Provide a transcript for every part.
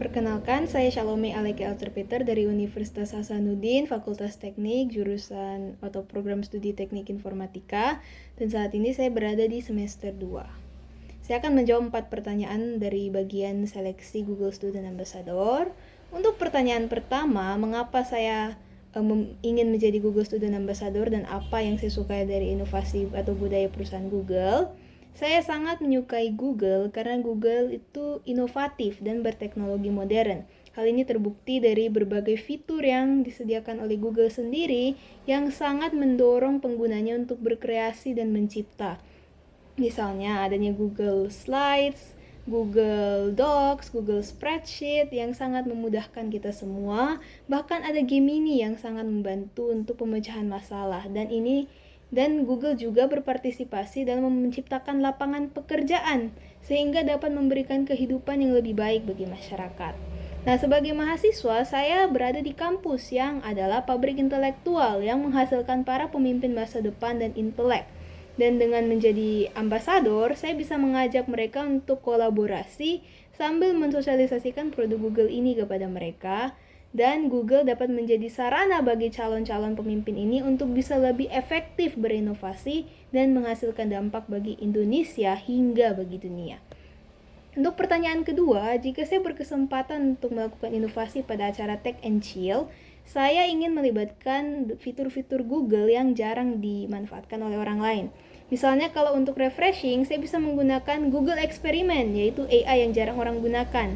Perkenalkan, saya Shalome Aleke Alterpeter dari Universitas Hasanuddin, Fakultas Teknik, jurusan atau program studi Teknik Informatika, dan saat ini saya berada di semester 2. Saya akan menjawab 4 pertanyaan dari bagian seleksi Google Student Ambassador. Untuk pertanyaan pertama, mengapa saya ingin menjadi Google Student Ambassador dan apa yang saya sukai dari inovasi atau budaya perusahaan Google? Saya sangat menyukai Google karena Google itu inovatif dan berteknologi modern. Hal ini terbukti dari berbagai fitur yang disediakan oleh Google sendiri yang sangat mendorong penggunanya untuk berkreasi dan mencipta. Misalnya adanya Google Slides, Google Docs, Google Spreadsheet yang sangat memudahkan kita semua. Bahkan ada Gemini yang sangat membantu untuk pemecahan masalah, dan Google juga berpartisipasi dalam menciptakan lapangan pekerjaan sehingga dapat memberikan kehidupan yang lebih baik bagi masyarakat. Nah, sebagai mahasiswa, saya berada di kampus yang adalah pabrik intelektual yang menghasilkan para pemimpin masa depan dan intelek. Dan dengan menjadi ambasador, saya bisa mengajak mereka untuk kolaborasi sambil mensosialisasikan produk Google ini kepada mereka. Dan Google dapat menjadi sarana bagi calon-calon pemimpin ini untuk bisa lebih efektif berinovasi dan menghasilkan dampak bagi Indonesia hingga bagi dunia. Untuk pertanyaan kedua, jika saya berkesempatan untuk melakukan inovasi pada acara Tech and Chill, saya ingin melibatkan fitur-fitur Google yang jarang dimanfaatkan oleh orang lain. Misalnya kalau untuk refreshing, saya bisa menggunakan Google Experiment, yaitu AI yang jarang orang gunakan.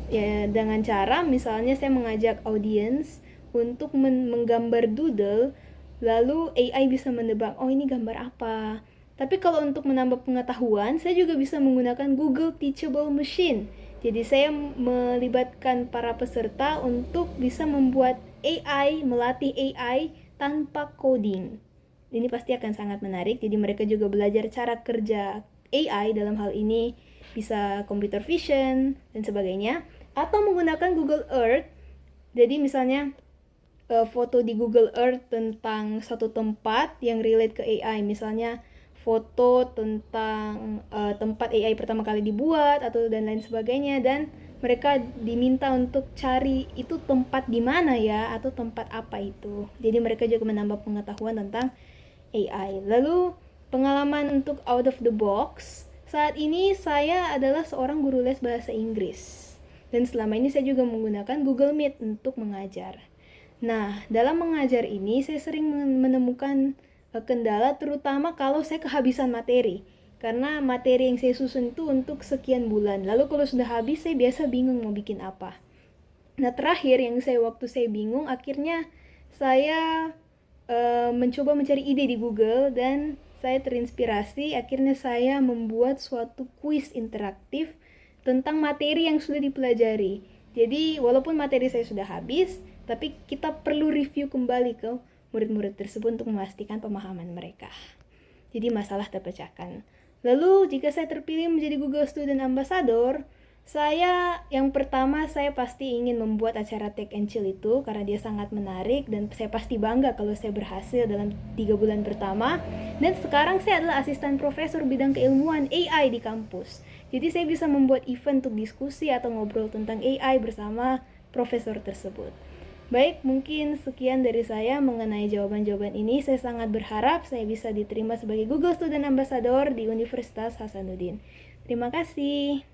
Ya, dengan cara misalnya saya mengajak audiens untuk menggambar doodle, lalu AI bisa menebak, oh ini gambar apa. Tapi kalau untuk menambah pengetahuan, saya juga bisa menggunakan Google Teachable Machine. Jadi saya melibatkan para peserta untuk bisa membuat AI, melatih AI tanpa coding. Ini pasti akan sangat menarik, jadi mereka juga belajar cara kerja AI dalam hal ini, bisa computer vision dan sebagainya, atau menggunakan Google Earth. Jadi misalnya foto di Google Earth tentang satu tempat yang relate ke AI, misalnya foto tentang tempat AI pertama kali dibuat atau dan lain sebagainya, dan mereka diminta untuk cari itu tempat di mana ya, atau tempat apa itu. Jadi mereka juga menambah pengetahuan tentang AI. Lalu pengalaman untuk out of the box, saat ini saya adalah seorang guru les bahasa Inggris. Dan selama ini saya juga menggunakan Google Meet untuk mengajar. Nah, dalam mengajar ini saya sering menemukan kendala, terutama kalau saya kehabisan materi. Karena materi yang saya susun itu untuk sekian bulan. Lalu kalau sudah habis, saya biasa bingung mau bikin apa. Nah, terakhir waktu saya bingung, akhirnya saya mencoba mencari ide di Google dan saya terinspirasi. Akhirnya saya membuat suatu kuis interaktif tentang materi yang sudah dipelajari. Jadi walaupun materi saya sudah habis, tapi kita perlu review kembali ke murid-murid tersebut untuk memastikan pemahaman mereka. Jadi masalah terpecahkan. Lalu jika saya terpilih menjadi Google Student Ambassador, yang pertama saya pasti ingin membuat acara Tech and Chill itu karena dia sangat menarik dan saya pasti bangga kalau saya berhasil dalam 3 bulan pertama. Dan sekarang saya adalah asisten profesor bidang keilmuan AI di kampus. Jadi saya bisa membuat event untuk diskusi atau ngobrol tentang AI bersama profesor tersebut. Baik, mungkin sekian dari saya mengenai jawaban-jawaban ini. Saya sangat berharap saya bisa diterima sebagai Google Student Ambassador di Universitas Hasanuddin. Terima kasih.